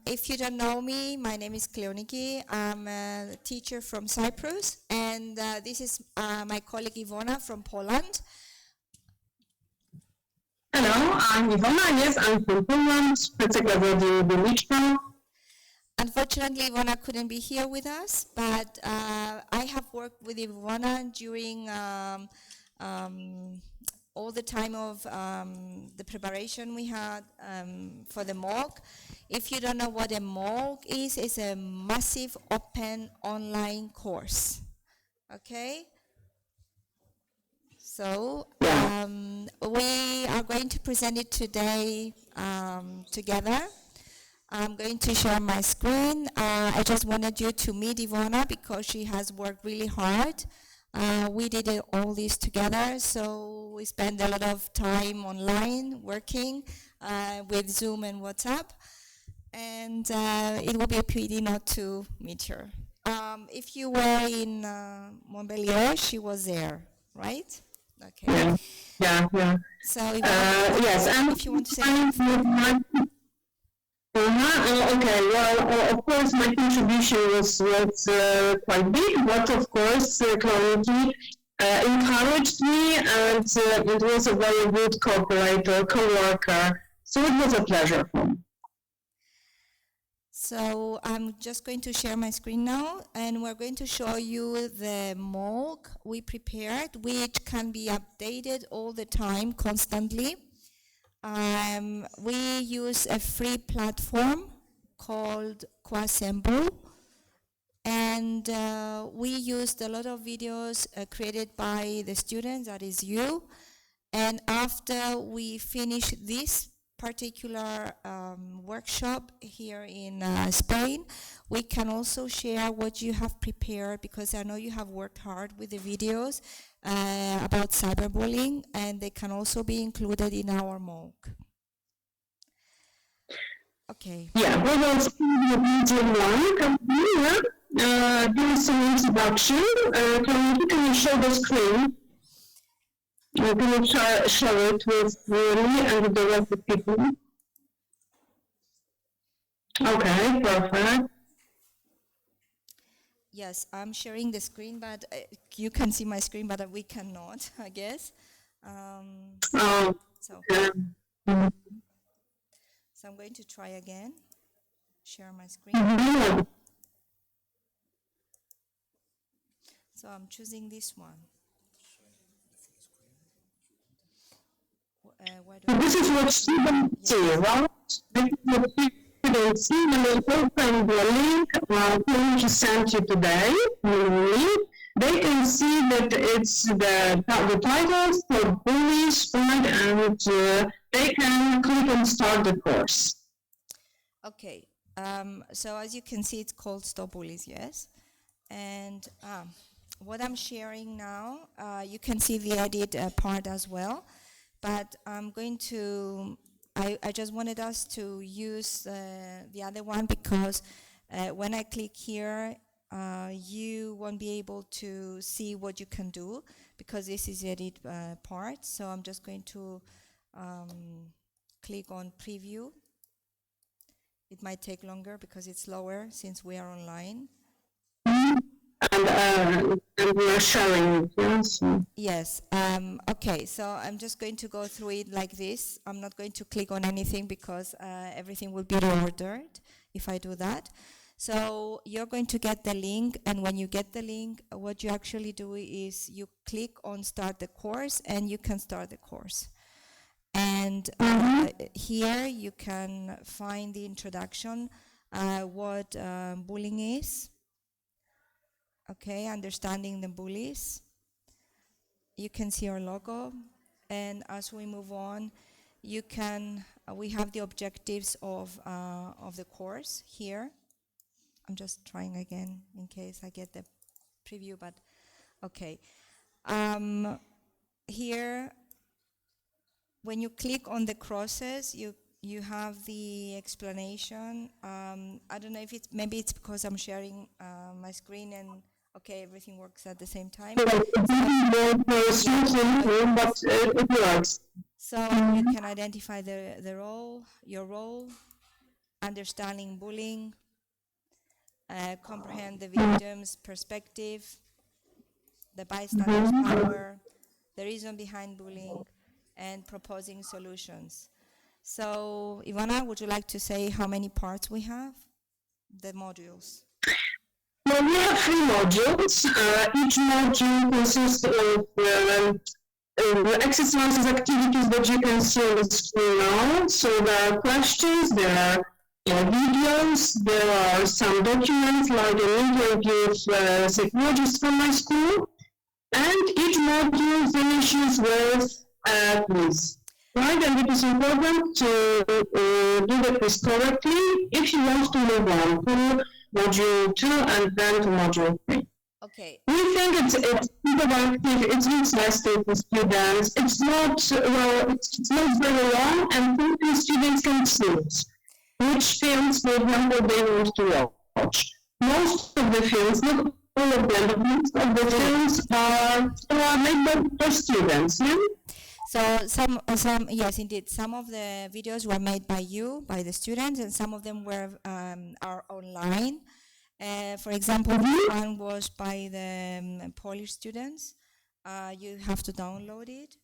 If you don't know me, my name is Kleoniki. I'm a teacher from Cyprus, and this is my colleague Ivona from Poland. Hello, I'm Ivona. Yes, I'm from Poland, particularly the region. Unfortunately, Ivona couldn't be here with us, but I have worked with Ivona during all the time of the preparation we had for the MOOC. If you don't know what a MOOC is, it's a massive open online course. Okay? So we are going to present it today together. I'm going to share my screen. I just wanted you to meet Ivona because she has worked really hard. We did all this together, so we spent a lot of time online working with Zoom and WhatsApp, and it would be a pity not to meet her. If you were in Montpellier, she was there, right? Okay. Yeah. So yes, if you want to say something. Okay, well, of course, my contribution was quite big, but of course, community encouraged me, and it was a very good cooperator, co-worker, so it was a pleasure for me. So I'm just going to share my screen now, and we're going to show you the MOOC we prepared, which can be updated all the time, constantly. We use a free platform called Quassemble, and we used a lot of videos created by the students, that is you, and after we finish this particular workshop here in Spain, we can also share what you have prepared, because I know you have worked hard with the videos about cyberbullying, and they can also be included in our MOOC. Okay. Yeah, we will see the video one. There is some introduction. Can you show the screen? Can you share it with me and the rest of the people? Okay, perfect. Yes, I'm sharing the screen, but you can see my screen, but we cannot, I guess. So I'm going to try again, share my screen. So I'm choosing this one. This is what students see, right? This is what students see when they open the link which sent you today. They can see that it's the titles for bullies, and they can click and start the course. Okay, so as you can see, it's called Stop Bullies, yes? And what I'm sharing now, you can see the edit part as well. But I'm going to, I just wanted us to use the other one, because when I click here, you won't be able to see what you can do, because this is the edit part. So I'm just going to click on preview. It might take longer because it's slower since we are online. And we are showing it, yes? Yes. Okay, so I'm just going to go through it like this. I'm not going to click on anything because everything will be reordered if I do that. So you're going to get the link, and when you get the link, what you actually do is you click on start the course, and you can start the course. And here you can find the introduction, what bullying is. Okay, understanding the bullies. You can see our logo, and as we move on, you can. We have the objectives of the course here. I'm just trying again in case I get the preview, but okay. Here, when you click on the crosses, you have the explanation. I don't know if maybe it's because I'm sharing my screen and. Okay, everything works at the same time. But it works. So you can identify the role, your role, understanding bullying, comprehend the victim's perspective, the bystander's power, the reason behind bullying, and proposing solutions. So, Ivana, would you like to say how many parts we have? The modules. Well, we have 3 modules. Each module consists of exercises, activities that you can see on the screen now. So there are questions, there are videos, there are some documents like an interview with a psychologist from my school, and each module finishes with a quiz. Right, and it is important to do the quiz correctly if you want to move on to module 2 and then to module 3. Okay. We think it's interactive, it's interesting for students. It's not very long, and the students can choose which films, for example, they want to watch. Most of the films, not all of them, but most of the films are made by students. Yeah? So some yes, indeed, some of the videos were made by you, by the students, and some of them are online. For example, this one was by the Polish students. You have to download it.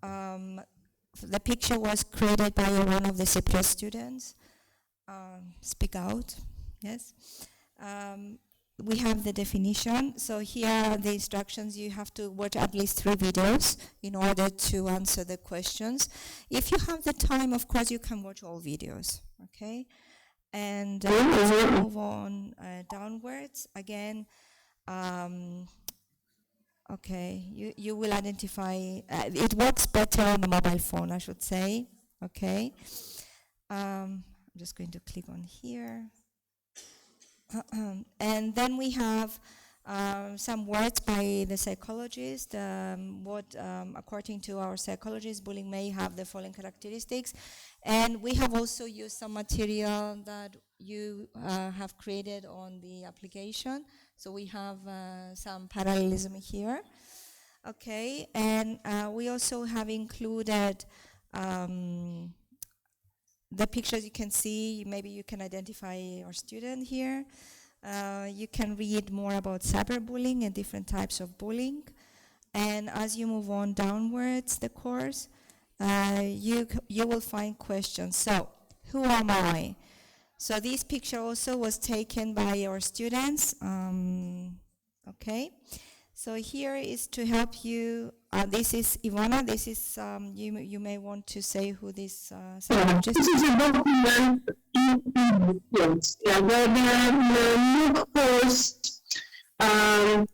The picture was created by one of the CITE students. Speak out, yes. We have the definition. So here are the instructions. You have to watch at least 3 videos in order to answer the questions. If you have the time, of course, you can watch all videos, okay? And let's move on downwards. Again, okay, you will identify, it works better on the mobile phone, I should say, okay? I'm just going to click on here. And then we have some words by the psychologist. According to our psychologist, bullying may have the following characteristics. And we have also used some material that you have created on the application. So we have some parallelism here. Okay, and we also have included the pictures you can see. Maybe you can identify our student here. You can read more about cyberbullying and different types of bullying. And as you move on downwards the course, you will find questions. So, who am I? So this picture also was taken by our students. Okay. So here is to help you. This is Ivana. This is you may want to say who this psychologist is. This is a document in fields. Yeah, the MOOC course. The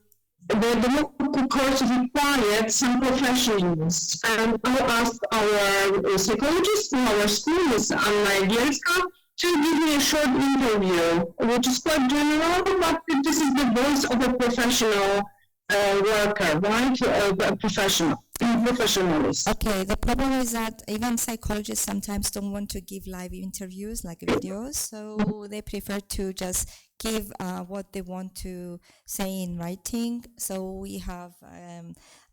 MOOC course required some professionals, and I asked our psychologist from our school, Ms. Anna Bielska, to give me a short interview, which is quite general, but this is the voice of a professional worker, right? A professionalist. Okay, the problem is that even psychologists sometimes don't want to give live interviews like videos, so they prefer to just give what they want to say in writing. So we have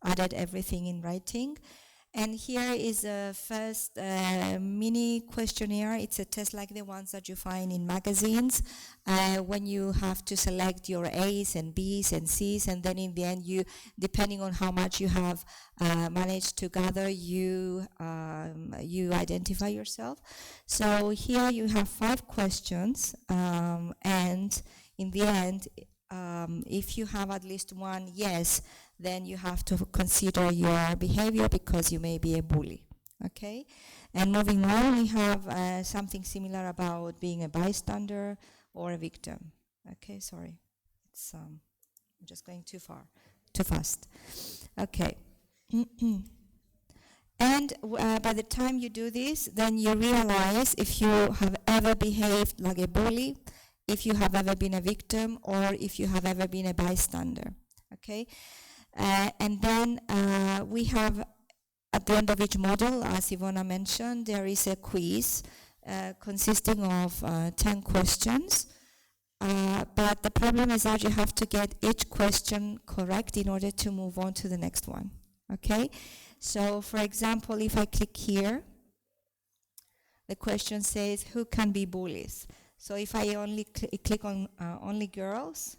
added everything in writing. And here is a first mini questionnaire. It's a test like the ones that you find in magazines when you have to select your A's and B's and C's, and then in the end, you, depending on how much you have managed to gather, you identify yourself. So here you have 5 questions, and in the end, if you have at least one yes, then you have to consider your behavior because you may be a bully. Okay? And moving on, we have something similar about being a bystander or a victim. Okay, sorry. It's I'm just going too fast. Okay. And by the time you do this, then you realize if you have ever behaved like a bully, if you have ever been a victim, or if you have ever been a bystander. Okay? And then we have, at the end of each model, as Ivona mentioned, there is a quiz consisting of 10 questions. But the problem is that you have to get each question correct in order to move on to the next one. Okay, so for example, if I click here, the question says, who can be bullies? So if I only click on only girls,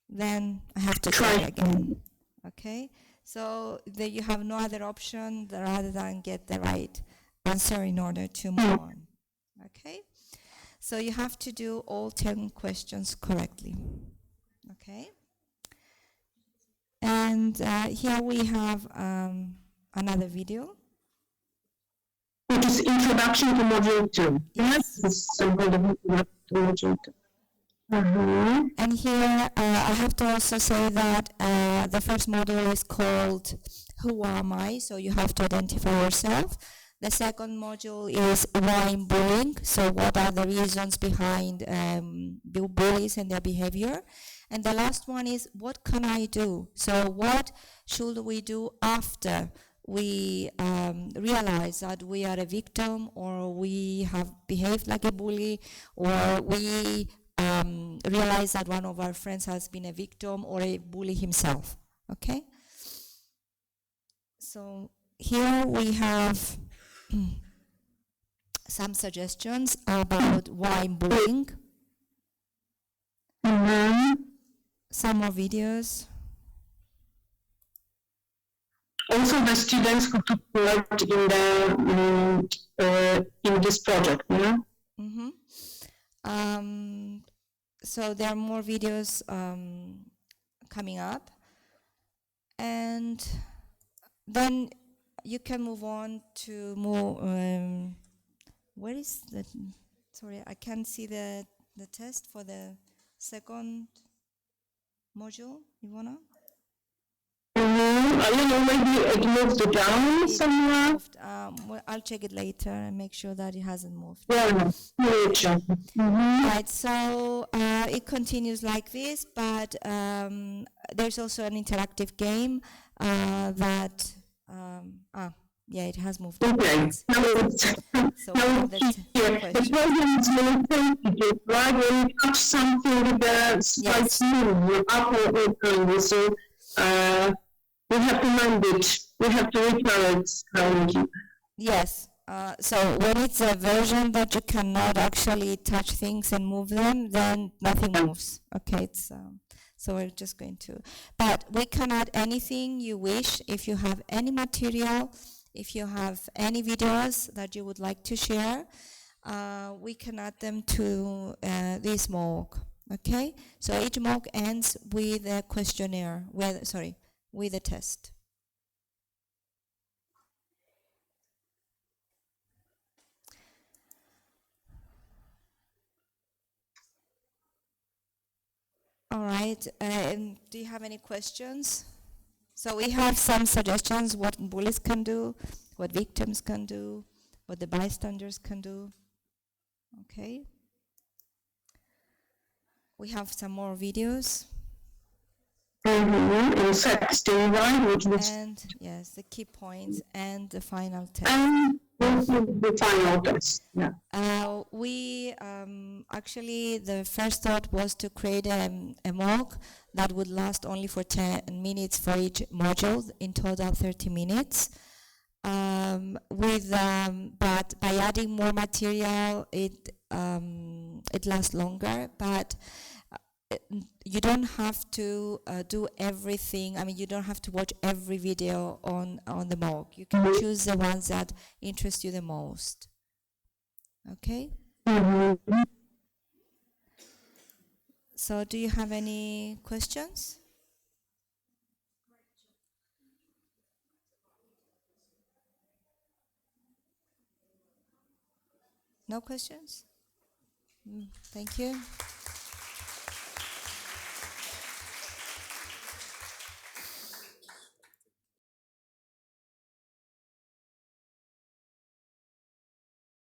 then I have to try again. Okay, so then you have no other option rather than get the right answer in order to move on. Okay, so you have to do all 10 questions correctly. Okay, and here we have another video. Which is Introduction to Module 2. Yes. This is Introduction to Module 2. And here I have to also say that the first module is called Who Am I? So you have to identify yourself. The second module is Why Bullying? So what are the reasons behind bullies and their behavior? And the last one is what can I do? So what should we do after we realize that we are a victim, or we have behaved like a bully, or we realize that one of our friends has been a victim or a bully himself. Okay? So here we have some suggestions about why bullying. Some more videos. Also, the students who took part in this project, yeah? So there are more videos coming up, and then you can move on to more. Where is the? Sorry, I can't see the test for the second module. Ivona? I don't know, maybe it moved down somewhere. Well, I'll check it later and make sure that it hasn't moved. Yeah, Right, so it continues like this, but there's also an interactive game that, yeah, it has moved. Okay. So The program is really sensitive, right? When you touch something, the slides move up or down. So we have to mind it. We have to refer it. Yes. So when it's a version that you cannot actually touch things and move them, then nothing moves. Okay, it's so we're just going to. But we can add anything you wish. If you have any material, if you have any videos that you would like to share, we can add them to this MOOC. Okay, so each MOOC ends with a questionnaire. With a test. All right, do you have any questions? So we have some suggestions what bullies can do, what victims can do, what the bystanders can do. Okay. We have some more videos. In CITE Steam, right? And yes, the key points and the final test. And the final test, yeah. We actually, the first thought was to create a MOOC that would last only for 10 minutes for each module, in total 30 minutes. But by adding more material, it lasts longer, but you don't have to do everything. I mean, you don't have to watch every video on the MOOC. You can choose the ones that interest you the most. Okay? So do you have any questions? No questions? Thank you.